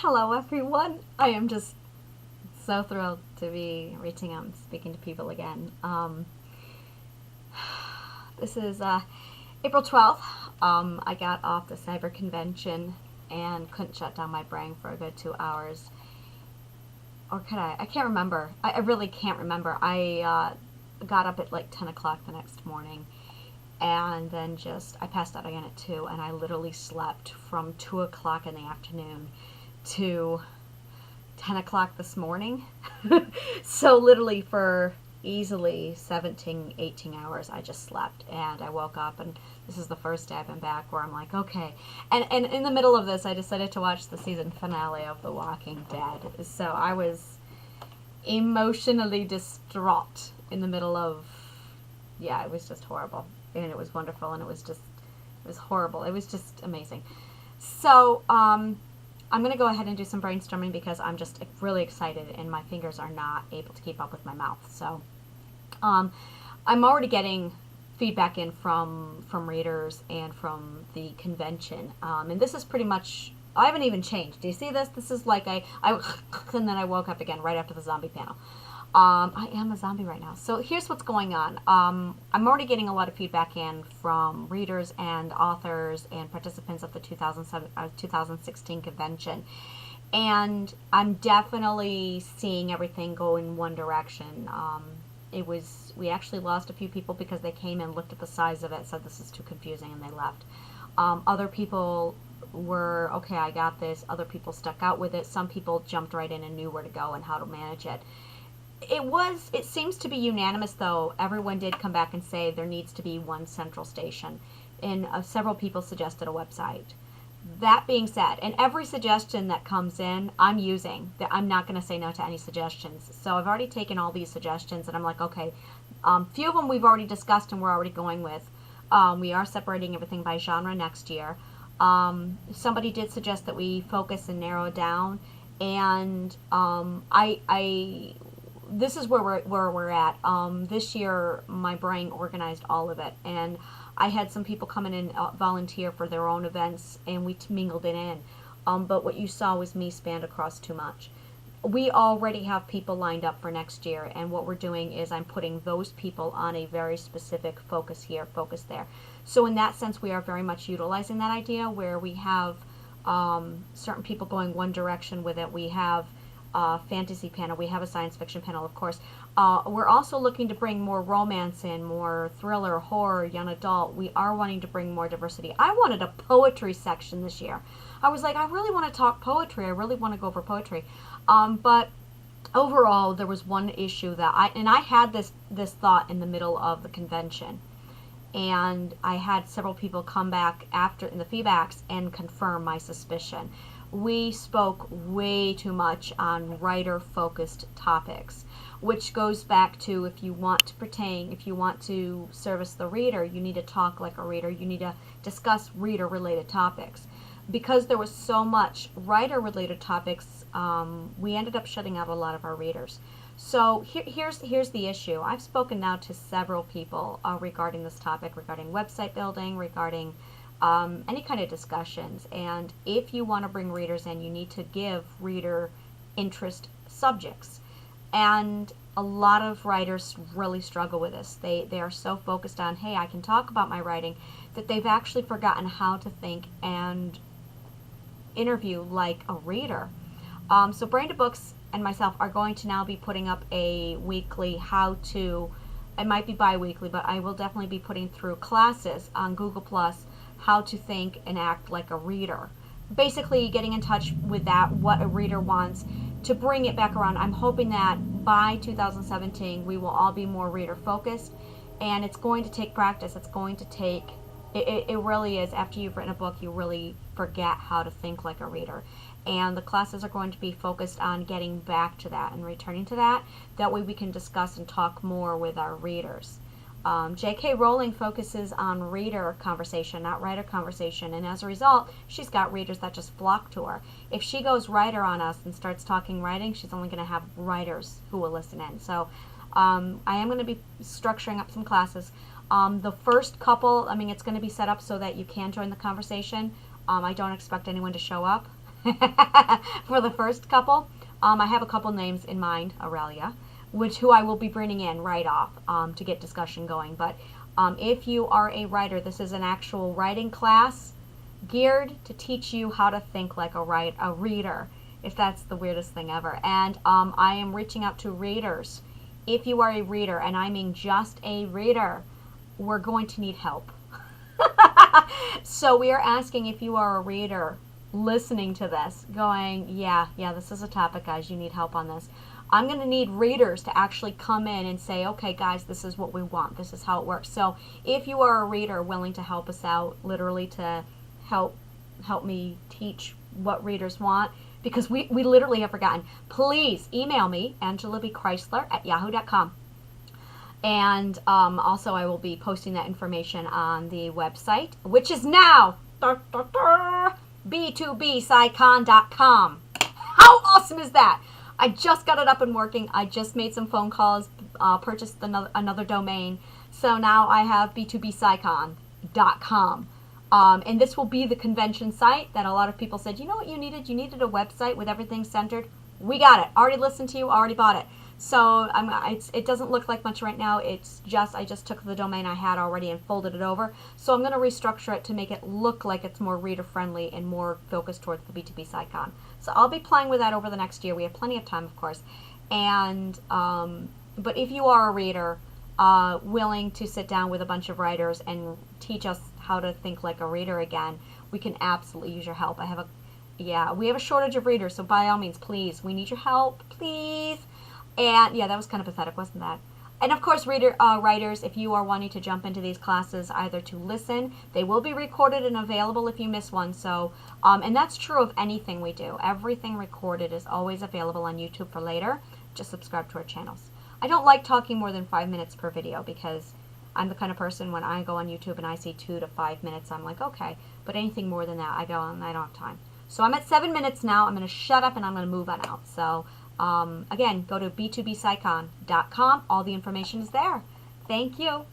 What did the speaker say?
Hello, everyone. I am just so thrilled to be reaching out and speaking to people again. This is April 12th. I got off the cyber convention and couldn't shut down my brain for a good 2 hours. Or could I? I can't remember. I really can't remember. I got up at like 10 o'clock the next morning and then I passed out again at 2, and I literally slept from 2 o'clock in the afternoon to 10 o'clock this morning. So literally for easily 17, 18 hours I just slept, and I woke up, and this is the first day I've been back where I'm like, okay. And in the middle of this I decided to watch the season finale of The Walking Dead. So I was emotionally distraught in the middle of, yeah, it was just horrible. And it was wonderful, and it was horrible. It was just amazing. So, I'm going to go ahead and do some brainstorming because I'm just really excited and my fingers are not able to keep up with my mouth. So, I'm already getting feedback in from readers and from the convention. And this is pretty much, I haven't even changed. Do you see this? This is like I and then I woke up again right after the zombie panel. I am a zombie right now. So here's what's going on. I'm already getting a lot of feedback in from readers and authors and participants of the 2016 convention. And I'm definitely seeing everything go in one direction. We actually lost a few people because they came and looked at the size of it, said this is too confusing, and they left. Other people were, okay, I got this. Other people stuck out with it. Some people jumped right in and knew where to go and how to manage it. It seems to be unanimous, though. Everyone did come back and say there needs to be one central station, and several people suggested a website. That being said, and every suggestion that comes in, I'm using. I'm not going to say no to any suggestions. So I've already taken all these suggestions, and I'm like, okay, few of them we've already discussed and we're already going with. We are separating everything by genre next year. Somebody did suggest that we focus and narrow down, and this is where we're at. This year, my brain organized all of it, and I had some people come in and volunteer for their own events, and we mingled it in. But what you saw was me spanned across too much. We already have people lined up for next year, and what we're doing is I'm putting those people on a very specific focus here, focus there. So in that sense, we are very much utilizing that idea where we have certain people going one direction with it. We have fantasy panel. We have a science fiction panel, of course. We're also looking to bring more romance in, more thriller, horror, young adult. We are wanting to bring more diversity. I wanted a poetry section this year. I was like, I really want to talk poetry. I really want to go over poetry. But overall, there was one issue that I had this thought in the middle of the convention. And I had several people come back after in the feedbacks and confirm my suspicion. We spoke way too much on writer-focused topics, which goes back to if you want to service the reader, you need to talk like a reader. You need to discuss reader-related topics. Because there was so much writer-related topics, we ended up shutting out a lot of our readers. So here's the issue. I've spoken now to several people regarding this topic, regarding website building, regarding any kind of discussions. And if you want to bring readers in, you need to give reader interest subjects. And a lot of writers really struggle with this. They are so focused on, hey, I can talk about my writing, that they've actually forgotten how to think and interview like a reader. So Brain to Books and myself are going to now be putting up a weekly how-to. It might be bi-weekly, but I will definitely be putting through classes on Google Plus how to think and act like a reader. Basically getting in touch with that, what a reader wants, to bring it back around. I'm hoping that by 2017 we will all be more reader focused, and it's going to take practice. It's going to take, it really is. After you've written a book, you really forget how to think like a reader. And the classes are going to be focused on getting back to that and returning to that. That way we can discuss and talk more with our readers. J.K. Rowling focuses on reader conversation, not writer conversation, and as a result, she's got readers that just flock to her. If she goes writer on us and starts talking writing, she's only going to have writers who will listen in. So I am going to be structuring up some classes. The first couple, it's going to be set up so that you can join the conversation. I don't expect anyone to show up. For the first couple, I have a couple names in mind, Aurelia, who I will be bringing in right off to get discussion going. But if you are a writer, this is an actual writing class geared to teach you how to think like a reader, if that's the weirdest thing ever. And I am reaching out to readers. If you are a reader, and I mean just a reader, we're going to need help. So we are asking if you are a reader listening to this, going, yeah, this is a topic, guys, you need help on this. I'm going to need readers to actually come in and say, okay, guys, this is what we want. This is how it works. So if you are a reader willing to help us out, literally to help me teach what readers want, because we literally have forgotten, please email me, AngelaBChrysler@yahoo.com. And also I will be posting that information on the website, which is now B2BCyCon.com. How awesome is that? I just got it up and working. I just made some phone calls, purchased another domain. So now I have B2BCyCon.com. And this will be the convention site that a lot of people said, you know what you needed? You needed a website with everything centered. We got it. Already listened to you, already bought it. So it doesn't look like much right now. It's just, I just took the domain I had already and folded it over. So I'm going to restructure it to make it look like it's more reader friendly and more focused towards the B2BCyCon. So I'll be playing with that over the next year. We have plenty of time, of course. And but if you are a reader willing to sit down with a bunch of writers and teach us how to think like a reader again, we can absolutely use your help. We have a shortage of readers, so by all means, please, we need your help, please. And yeah, that was kind of pathetic, wasn't that? And of course, writers, if you are wanting to jump into these classes, either to listen, they will be recorded and available if you miss one. So, and that's true of anything we do. Everything recorded is always available on YouTube for later. Just subscribe to our channels. I don't like talking more than 5 minutes per video because I'm the kind of person, when I go on YouTube and I see 2 to 5 minutes, I'm like, okay. But anything more than that, I go on, I don't have time. So I'm at 7 minutes now. I'm going to shut up and I'm going to move on out. So again, go to B2BCyCon.com. All the information is there. Thank you.